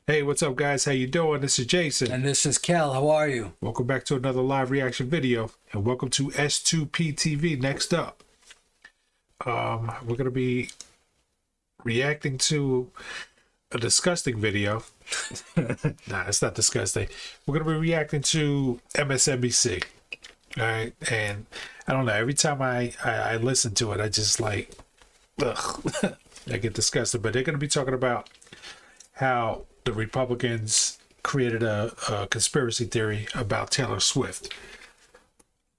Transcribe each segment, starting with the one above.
Hey, what's up, guys? How you doing? This is Jason. And this is Kel. How are you? Welcome back to another live reaction video, and welcome to S2P TV. Next up, we're going to be reacting to a disgusting video. Nah, it's not disgusting. We're going to be reacting to MSNBC. All right, and I don't know. Every time I listen to it, I just like, ugh, I get disgusted. But they're going to be talking about how the Republicans created a conspiracy theory about Taylor Swift.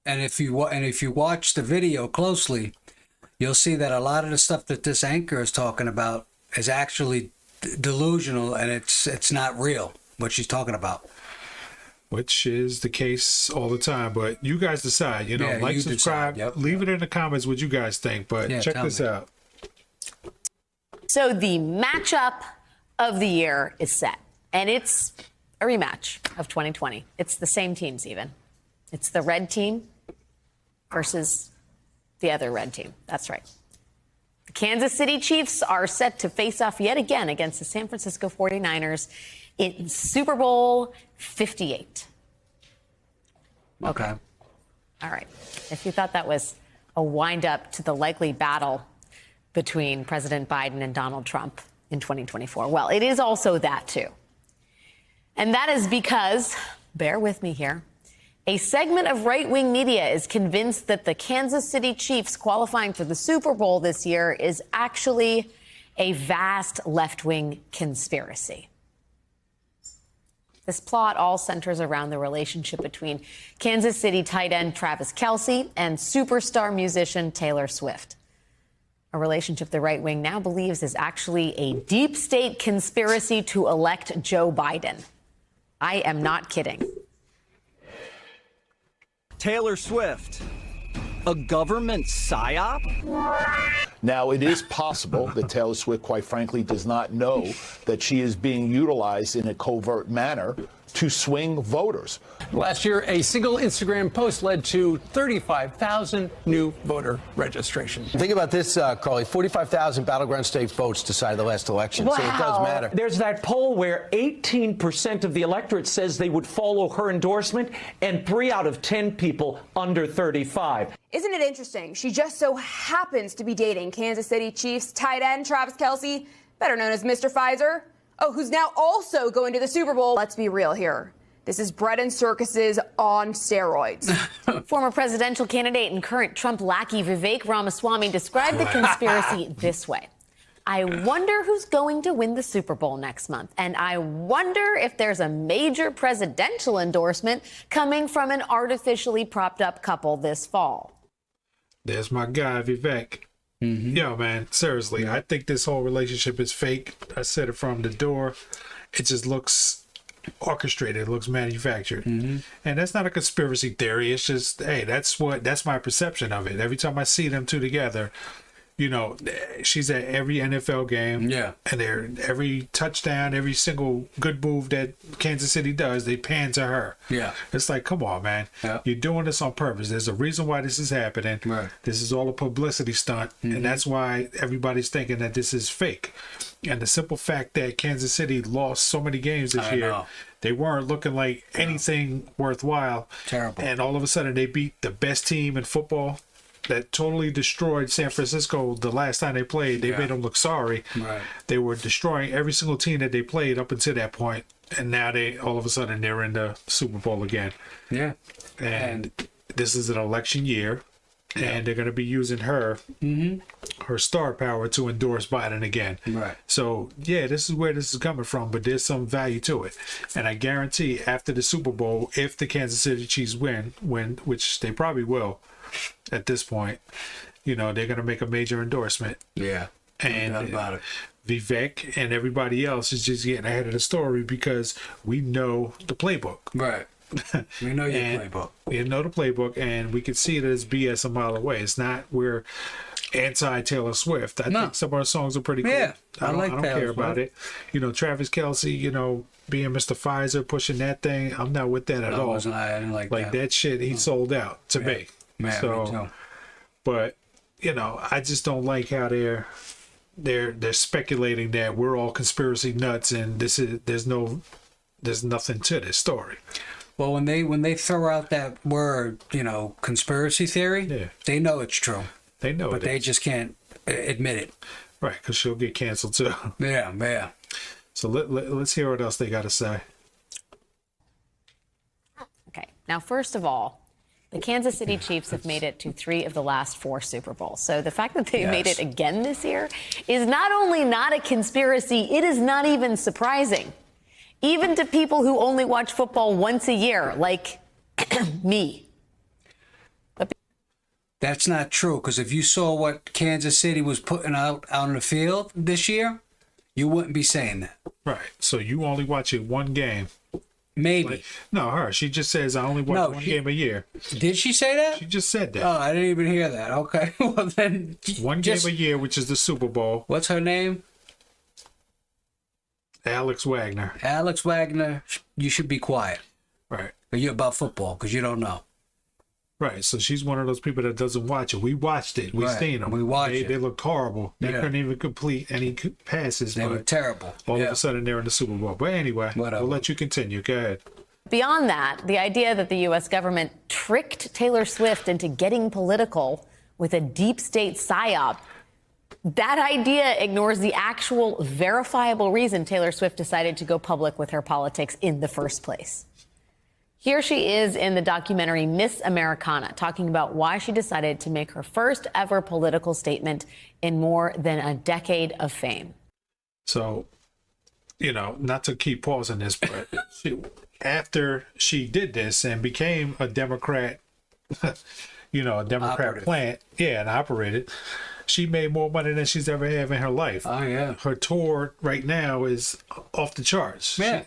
And if you watch the video closely, you'll see that a lot of the stuff that this anchor is talking about is actually delusional, and it's not real what she's talking about. Which is the case all the time, but you guys decide. You know, Yeah, like, you subscribe, decide. Yep. leave it in the comments what you guys think. But Yeah, check this out. So the matchup of the year is set, and it's a rematch of 2020. It's the same teams even. It's the red team versus the other red team. That's right. The Kansas City Chiefs are set to face off yet again against the San Francisco 49ers in Super Bowl 58. Okay. All right. If you thought that was a wind-up to the likely battle between President Biden and Donald Trump in 2024, well, it is also that, too. And that is because, bear with me here, a segment of right-wing media is convinced that the Kansas City Chiefs qualifying for the Super Bowl this year is actually a vast left-wing conspiracy. This plot all centers around the relationship between Kansas City tight end Travis Kelce and superstar musician Taylor Swift. A relationship the right wing now believes is actually a deep state conspiracy to elect Joe Biden. I am not kidding. Taylor Swift, a government psyop? Now, it is possible that Taylor Swift, quite frankly, does not know that she is being utilized in a covert manner to swing voters. Last year, a single Instagram post led to 35,000 new voter registrations. Think about this, Carly. 45,000 battleground state votes decided the last election, so it does matter. There's that poll where 18% of the electorate says they would follow her endorsement, and 3 out of 10 people under 35. Isn't it interesting? She just so happens to be dating Kansas City Chiefs tight end Travis Kelce, better known as Mr. Pfizer. Oh, who's now also going to the Super Bowl. Let's be real here. This is bread and circuses on steroids. Former presidential candidate and current Trump lackey Vivek Ramaswamy described the conspiracy this way. I wonder who's going to win the Super Bowl next month, and I wonder if there's a major presidential endorsement coming from an artificially propped up couple this fall. There's my guy, Vivek. Yo, man, seriously, I think this whole relationship is fake. I said it from the door. It just looks orchestrated. It looks manufactured. And that's not a conspiracy theory. It's just, hey, that's my perception of it. Every time I see them two together, you know, she's at every NFL game. Yeah. And every touchdown, every single good move that Kansas City does, they pan to her. Yeah. It's like, come on, man. Yeah. You're doing this on purpose. There's a reason why this is happening. Right. This is all a publicity stunt. And that's why everybody's thinking that this is fake. And the simple fact that Kansas City lost so many games this year, know. they weren't looking like anything worthwhile. Terrible. And all of a sudden they beat the best team in football that totally destroyed San Francisco the last time they played. They made them look sorry. Right. They were destroying every single team that they played up until that point. And now all of a sudden they're in the Super Bowl again. Yeah. And this is an election year. And they're going to be using her star power to endorse Biden again. Right. So, yeah, this is where this is coming from, but there's some value to it. And I guarantee after the Super Bowl, if the Kansas City Chiefs win, which they probably will at this point, you know, they're going to make a major endorsement. Yeah. And No doubt about it. Vivek and everybody else is just getting ahead of the story because we know the playbook. Right. We know your And playbook. We know the playbook, and we can see that it's BS a mile away. It's not we're anti-Taylor Swift. I think some of our songs are pretty cool. Yeah, I don't Taylor care Swift. about it. You know, Travis Kelce, you know, being Mr. Pfizer, pushing that thing, I'm not with that at all. I didn't like Like that shit, he sold out to me. Yeah, so, me too. but, you know, I just don't like how they're they're speculating that we're all conspiracy nuts and there's nothing to this story. Well, when they throw out that word, conspiracy theory, Yeah. they know it's true. They know But it they is. just can't admit it. Right, because she'll get canceled too. Yeah. So let's hear what else they got to say. Okay. Now, first of all, the Kansas City Chiefs have made it to 3 of the last 4 Super Bowls. So the fact that they made it again this year is not only not a conspiracy, it is not even surprising. Even to people who only watch football once a year, like me. That's not true, because if you saw what Kansas City was putting out on the field this year, you wouldn't be saying that. Right. So you only watch it one game. Maybe. No, her. She just says I only watch one game a year. Did she say that? She just said that. Oh, I didn't even hear that. Okay. Well, then. One game a year, which is the Super Bowl. What's her name? Alex Wagner. Alex Wagner. You should be quiet. Right. You're about football, because you don't know. Right. So she's one of those people that doesn't watch it. We watched it. We seen them. We watched it. They looked horrible. They Yeah. couldn't even complete any passes. They were terrible. All of a sudden, they're in the Super Bowl. But anyway, Whatever. we'll let you continue. Go ahead. Beyond that, the idea that the U.S. government tricked Taylor Swift into getting political with a deep state PSYOP, that idea ignores the actual verifiable reason Taylor Swift decided to go public with her politics in the first place. Here she is in the documentary Miss Americana, talking about why she decided to make her first ever political statement in more than a decade of fame. So, not to keep pausing this, but after she did this and became a Democrat, a Democrat Operative. plant, and operated, she made more money than she's ever had in her life. Oh, yeah. Her tour right now is off the charts. Yeah.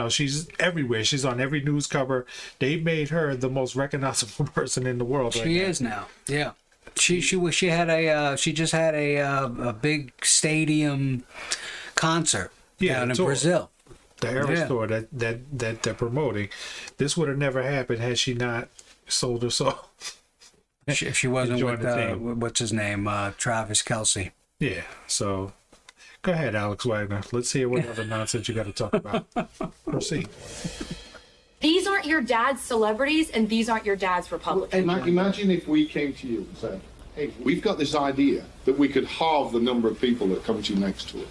She's everywhere. She's on every news cover. They made her the most recognizable person in the world. She is now. Yeah. She just had a big stadium concert down in tour. Brazil. The Eras tour that they're promoting. This would have never happened had she not sold her soul. If she wasn't Join the with team. what's his name, Travis Kelce. Yeah. So go ahead, Alex Wagner. Let's hear what other nonsense you got to talk about. Proceed. These aren't your dad's celebrities, and these aren't your dad's Republicans. Imagine if we came to you and said, hey, we've got this idea that we could halve the number of people that come to you next tour.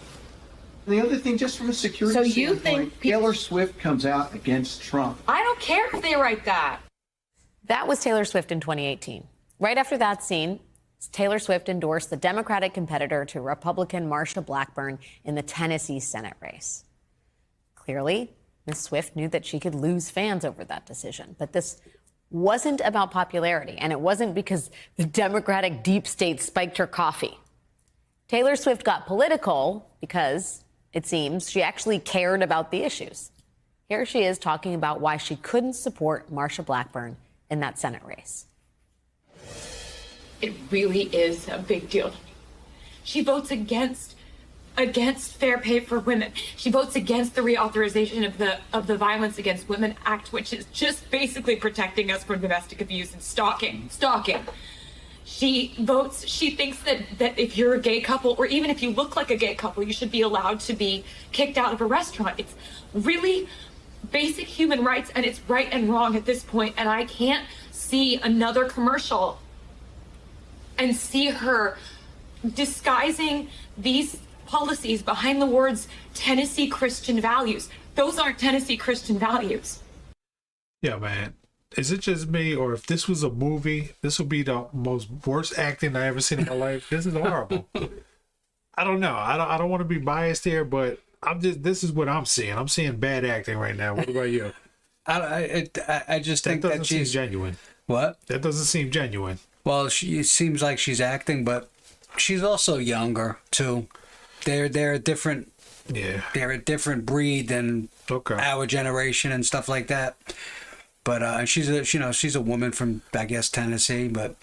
The other thing, just from a security So you standpoint, think Taylor Swift comes out against Trump. I don't care if they write that. That was Taylor Swift in 2018. Right after that scene, Taylor Swift endorsed the Democratic competitor to Republican Marsha Blackburn in the Tennessee Senate race. Clearly, Ms. Swift knew that she could lose fans over that decision. But this wasn't about popularity, and it wasn't because the Democratic deep state spiked her coffee. Taylor Swift got political because, it seems, she actually cared about the issues. Here she is talking about why she couldn't support Marsha Blackburn in that Senate race. It really is a big deal to me. She votes against fair pay for women. She votes against the reauthorization of the Violence Against Women Act, which is just basically protecting us from domestic abuse and stalking. She thinks that if you're a gay couple, or even if you look like a gay couple, you should be allowed to be kicked out of a restaurant. It's really basic human rights, and it's right and wrong at this point. And I can't see another commercial and see her disguising these policies behind the words Tennessee Christian values. Those aren't Tennessee Christian values. Yeah, man. Is it just me, or if this was a movie, this would be the most worst acting I ever seen in my life? This is horrible. I don't know. I don't want to be biased here, but this is what I'm seeing. I'm seeing bad acting right now. What about you? I just think that doesn't that seem she's genuine. What? That doesn't seem genuine. Well, it seems like she's acting, but she's also younger too. They're a different. Yeah. They're a different breed than our generation and stuff like that. But she's a woman from, I guess, Tennessee, but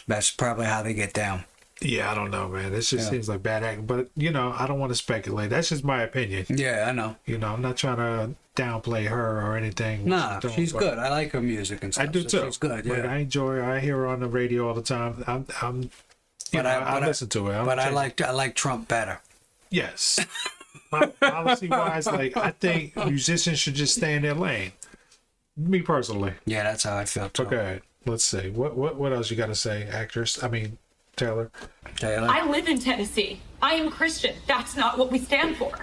that's probably how they get down. Yeah, I don't know, man. This just seems like bad acting. But, I don't want to speculate. That's just my opinion. Yeah, I know. I'm not trying to downplay her or anything. Nah, she's good. I like her music and stuff. I do too. She's good, yeah. Like, I hear her on the radio all the time. I'm I listen to it. But I like Trump better. Yes. Policy wise, like I think musicians should just stay in their lane. Me personally. Yeah, that's how I feel too. Okay, let's see. What else you got to say, actress? I mean, Taylor. I live in Tennessee. I am Christian. That's not what we stand for.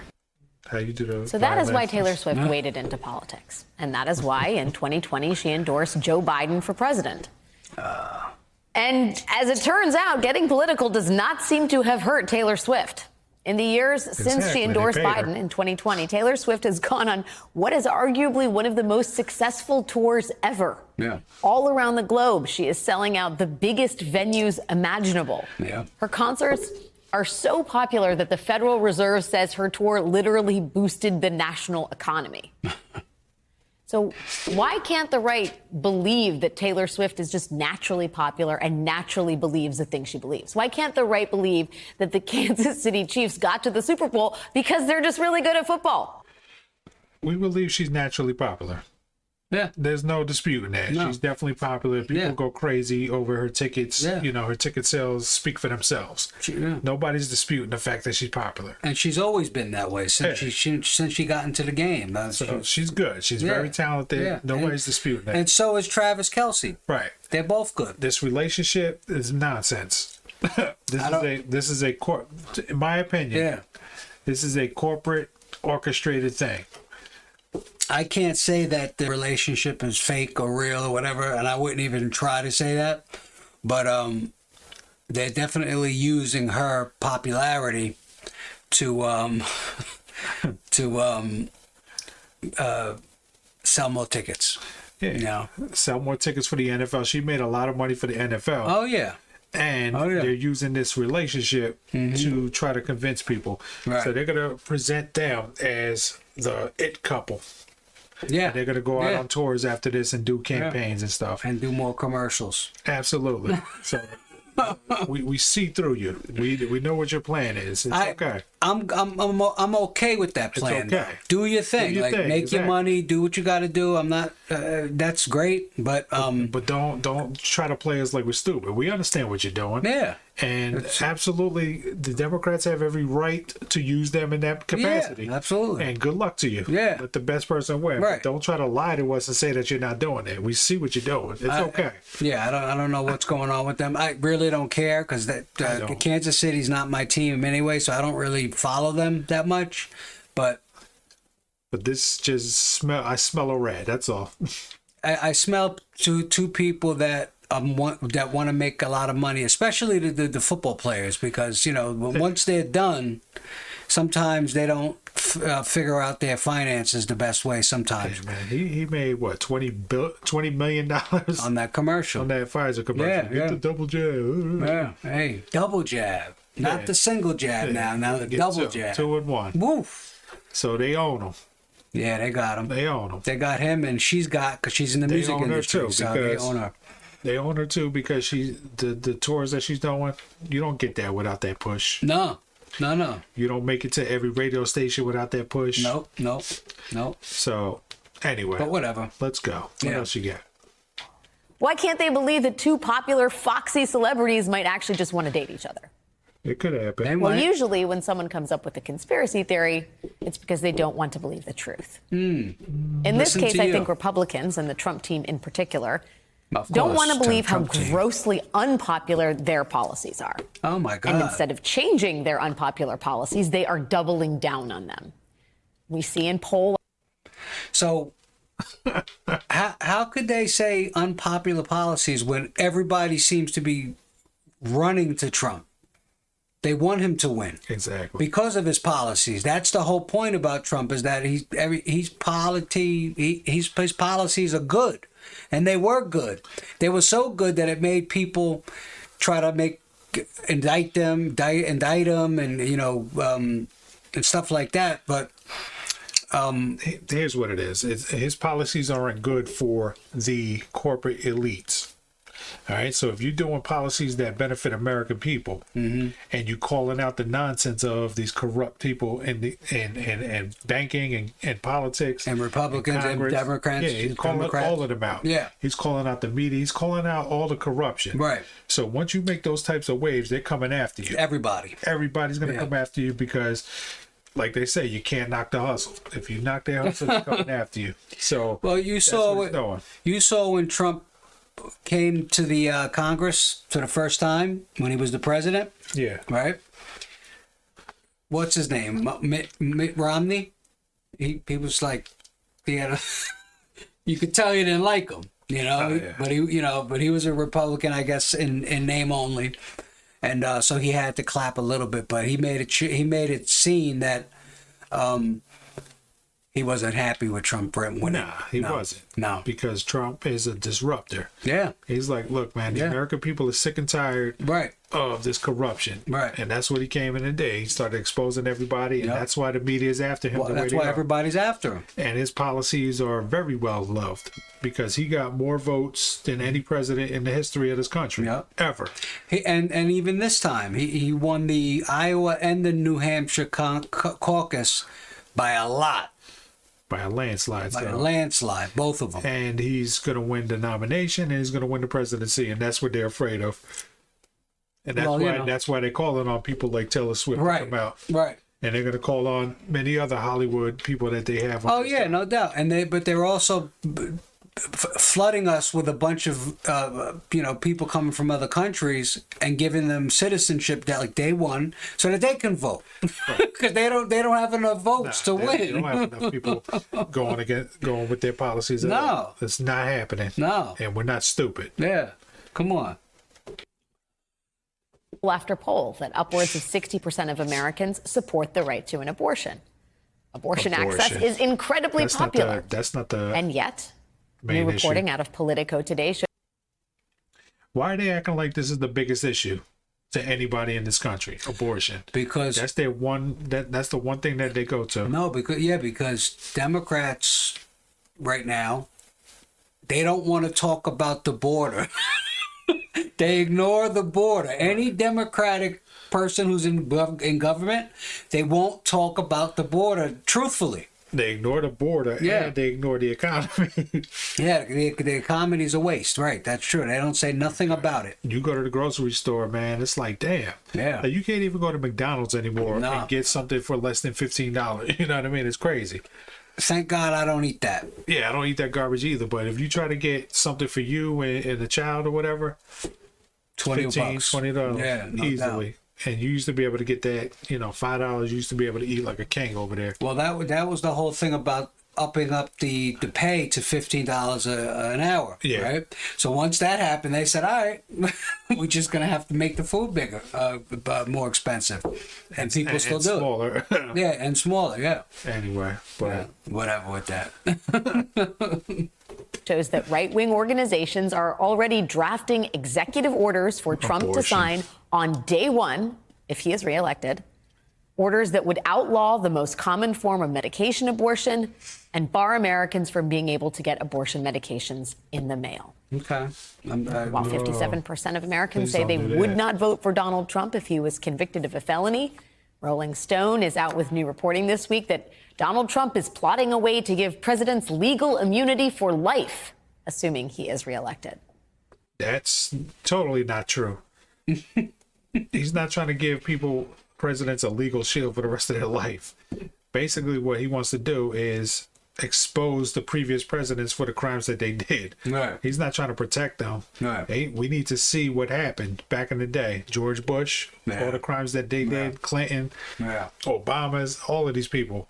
How you do the So that is why Taylor Swift waded into politics. And that is why in 2020 she endorsed Joe Biden for president. And as it turns out, getting political does not seem to have hurt Taylor Swift. In the years since she endorsed Biden in 2020, Taylor Swift has gone on what is arguably one of the most successful tours ever. Yeah. All around the globe, she is selling out the biggest venues imaginable. Yeah. Her concerts are so popular that the Federal Reserve says her tour literally boosted the national economy. So why can't the right believe that Taylor Swift is just naturally popular and naturally believes the thing she believes? Why can't the right believe that the Kansas City Chiefs got to the Super Bowl because they're just really good at football? We believe she's naturally popular. Yeah. There's no disputing that. No. She's definitely popular. People go crazy over her tickets. Yeah. You know, her ticket sales speak for themselves. Nobody's disputing the fact that she's popular. And she's always been that way since she got into the game. So she's good. She's very talented. Yeah. Nobody's disputing that. And so is Travis Kelce. Right. They're both good. This relationship is nonsense. This is a in my opinion. This is a corporate orchestrated thing. I can't say that the relationship is fake or real or whatever, and I wouldn't even try to say that. But they're definitely using her popularity to sell more tickets. Yeah, you know? Sell more tickets for the NFL. She made a lot of money for the NFL. Oh yeah. And they're using this relationship to try to convince people. Right. So they're going to present them as the it couple. Yeah. And they're going to go out on tours after this and do campaigns and stuff. And do more commercials. Absolutely. So we see through you. We know what your plan is. It's okay. I'm okay with that plan. It's okay. Do your thing. Make your money. Do what you got to do. I'm not. That's great, but don't try to play us like we're stupid. We understand what you're doing. Yeah. And absolutely, the Democrats have every right to use them in that capacity. Yeah, absolutely. And good luck to you. Yeah. Let the best person win. Right. But don't try to lie to us and say that you're not doing it. We see what you're doing. It's okay. Yeah, I don't know what's going on with them. I really don't care because Kansas City's not my team anyway, so I don't really follow them that much. But this just I smell a rat. That's all. I smell two people that want to make a lot of money, especially the football players, because once they're done, sometimes they don't figure out their finances the best way. Sometimes, hey, man, he made what $20 million on that commercial, on that Pfizer commercial. Get the double jab. Yeah, hey, double jab, not the single jab. Now the double jab, 2 in 1. Woof. So they own him. Yeah, they got him. They own him. They got him, and she's got because she's in the music industry. Too, so they own her. They own her too because the tours that she's doing. You don't get that without that push. No. You don't make it to every radio station without that push. Nope. So anyway, but whatever. Let's go. What else you got? Why can't they believe that two popular foxy celebrities might actually just want to date each other? It could happen. Well, usually when someone comes up with a conspiracy theory, it's because they don't want to believe the truth. In this case, I think Republicans and the Trump team in particular don't want to believe how grossly unpopular their policies are. Oh, my God. And instead of changing their unpopular policies, they are doubling down on them. We see in poll. So how could they say unpopular policies when everybody seems to be running to Trump? They want him to win. Exactly. Because of his policies. That's the whole point about Trump, is that his policies are good. And they were good. They were so good that it made people try to indict him and, and stuff like that. But here's what it is. His policies aren't good for the corporate elites. All right. So if you're doing policies that benefit American people, and you calling out the nonsense of these corrupt people in the and banking and politics and Republicans and Democrats, yeah, he's calling all of them out. Yeah, he's calling out the media. He's calling out all the corruption. Right. So once you make those types of waves, they're coming after you. Everybody's going to come after you because, like they say, you can't knock the hustle. If you knock their hustle, they're coming after you. So well, you saw when Trump came to the Congress for the first time when he was the president. Yeah. Right. What's his name? Mitt Romney. He was like, he had you could tell you didn't like him, you know. But he was a Republican, I guess, in name only. And so he had to clap a little bit, but he made it seem that he wasn't happy with Trump winning. Nah, he wasn't. No, because Trump is a disruptor. Yeah, he's like, look, man, the American people are sick and tired of this corruption. Right, and that's what he came in the day. He started exposing everybody, and that's why the media is after him. Well, that's why everybody's after him. And his policies are very well loved because he got more votes than any president in the history of this country ever. And even this time, he won the Iowa and the New Hampshire caucus by a lot. By a landslide. By a landslide, both of them. And he's going to win the nomination and he's going to win the presidency, and that's what they're afraid of. And that's why they're calling on people like Taylor Swift to come out. Right. And they're going to call on many other Hollywood people that they have. Oh yeah, no doubt. But they're also flooding us with a bunch of people coming from other countries and giving them citizenship that like day one so that they can vote because they don't have enough votes to win. They don't have enough people going with their policies. No, it's not happening. No, and we're not stupid. Yeah, come on. After poll that upwards of 60% of Americans support the right to an abortion. Abortion access is incredibly popular. That's not the. And yet. New reporting out of Politico today shows. Why are they acting like this is the biggest issue to anybody in this country? Abortion. Because that's their one. That's the one thing that they go to. No, because Democrats right now, they don't want to talk about the border. They ignore the border. Any Democratic person who's in government, they won't talk about the border truthfully. They ignore the border and they ignore the economy. The economy's a waste, right? That's true. They don't say nothing about it. You go to the grocery store, man, it's like, damn. Yeah. Like, you can't even go to McDonald's anymore and get something for less than $15. You know what I mean? It's crazy. Thank God I don't eat that. Yeah, I don't eat that garbage either. But if you try to get something for you and a child or whatever, $20 yeah, no easily. Doubt. And you used to be able to get that, $5. You used to be able to eat like a king over there. Well, that was the whole thing about upping up the pay to $15 an hour. Yeah. Right. So once that happened, they said, "All right, we're just gonna have to make the food bigger, more expensive," and people still do smaller. Yeah, and smaller. Yeah. Anyway, but whatever with that. Shows that right-wing organizations are already drafting executive orders for Trump to sign on day one if he is reelected. Orders that would outlaw the most common form of medication abortion and bar Americans from being able to get abortion medications in the mail. Okay. While 57% of Americans say they would not vote for Donald Trump if he was convicted of a felony, Rolling Stone is out with new reporting this week that Donald Trump is plotting a way to give presidents legal immunity for life, assuming he is reelected. That's totally not true. He's not trying to give presidents a legal shield for the rest of their life. Basically, what he wants to do is expose the previous presidents for the crimes that they did. Right. He's not trying to protect them. Right. We need to see what happened back in the day. George Bush, all the crimes that they did, Clinton, Obama's, all of these people.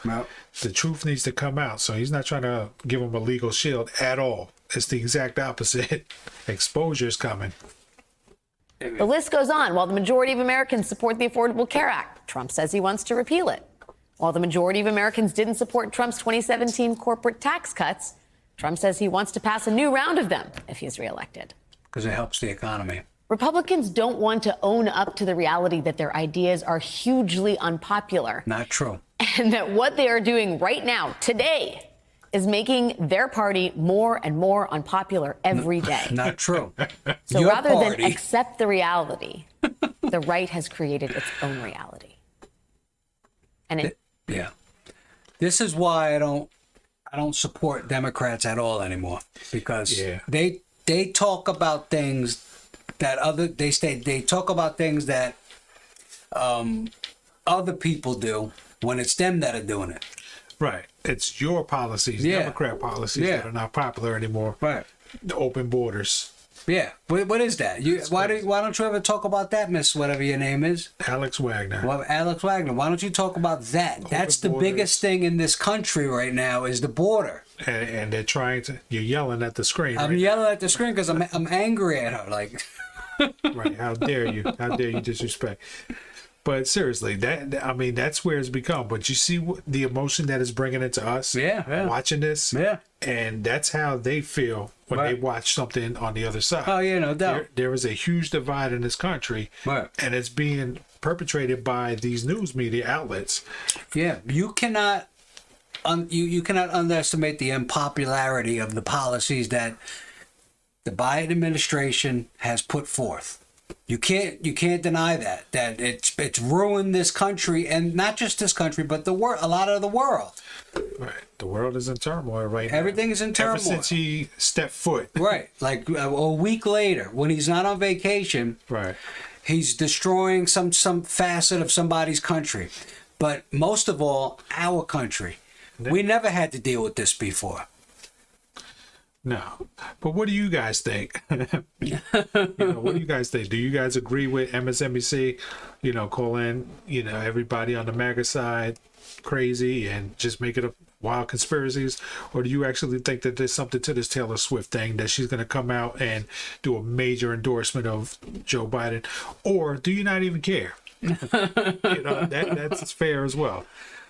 The truth needs to come out. So he's not trying to give them a legal shield at all. It's the exact opposite. Exposure is coming. The list goes on. While the majority of Americans support the Affordable Care Act, Trump says he wants to repeal it. While the majority of Americans didn't support Trump's 2017 corporate tax cuts, Trump says he wants to pass a new round of them if he's reelected. Because it helps the economy. Republicans don't want to own up to the reality that their ideas are hugely unpopular. Not true. And that what they are doing right now, today, is making their party more and more unpopular every day. Not true. So Your rather party- than accept the reality, the right has created its own reality. And yeah, this is why I don't support Democrats at all anymore, because they talk about things that they talk about things that other people do when it's them that are doing it. Right. It's your policies, Democrat policies that are not popular anymore. Right. The open borders. Yeah. What is that? Why don't you ever talk about that, Miss whatever your name is? Alex Wagner. Well, Alex Wagner. Why don't you talk about that? That's the biggest thing in this country right now is the border. And they're trying to. You're yelling at the screen. I'm yelling at the screen because I'm angry at her. Like, right? How dare you? How dare you disrespect? But seriously, that's where it's become. But you see the emotion that is bringing it to us. Yeah. Watching this. Yeah. And that's how they feel when they watch something on the other side. Oh yeah, no doubt. There is a huge divide in this country, and it's being perpetrated by these news media outlets. Yeah, you cannot you cannot underestimate the unpopularity of the policies that the Biden administration has put forth. You can't deny that it's ruined this country, and not just this country, but the world, a lot of the world. Right, the world is in turmoil right now. Everything is in turmoil ever since he stepped foot. Right, like a week later, when he's not on vacation. Right, he's destroying some facet of somebody's country, but most of all, our country. We never had to deal with this before. No, but what do you guys think? What do you guys think? Do you guys agree with MSNBC? Call in, everybody on the MAGA side crazy and just make it a wild conspiracies, or do you actually think that there's something to this Taylor Swift thing, that she's going to come out and do a major endorsement of Joe Biden, or do you not even care? That's fair as well.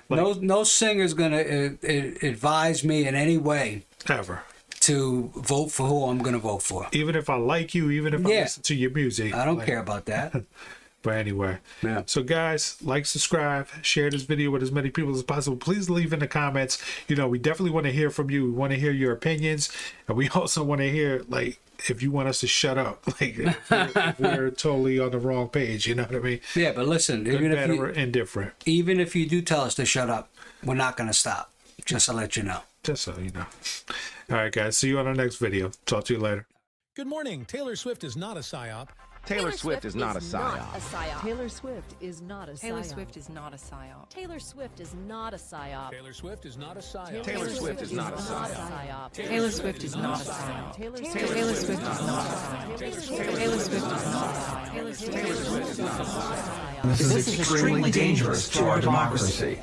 No singer's going to advise me in any way ever to vote for who I'm going to vote for. Even if I like you, even if I listen to your music. I don't care about that. But anyway, so guys, like, subscribe, share this video with as many people as possible. Please leave in the comments. We definitely want to hear from you. We want to hear your opinions. And we also want to hear, if you want us to shut up, if we're totally on the wrong page, you know what I mean? Yeah, but listen, good, bad, or indifferent. Even if you do tell us to shut up, we're not going to stop. Just to let you know. Just so you know. All right, guys. See you on our next video. Talk to you later. Good morning. Taylor Swift is not a PSYOP. Taylor Swift is not a PSYOP. Taylor Swift is not a PSYOP. Taylor Swift is not a PSYOP. Taylor Swift is not a PSYOP. Taylor Swift is not a PSYOP. Taylor Swift is not a PSYOP. Taylor Swift is not a PSYOP. Taylor Swift is not a PSYOP. Taylor Swift is not a PSYOP. Taylor Swift is not a PSYOP. This is extremely dangerous to our democracy.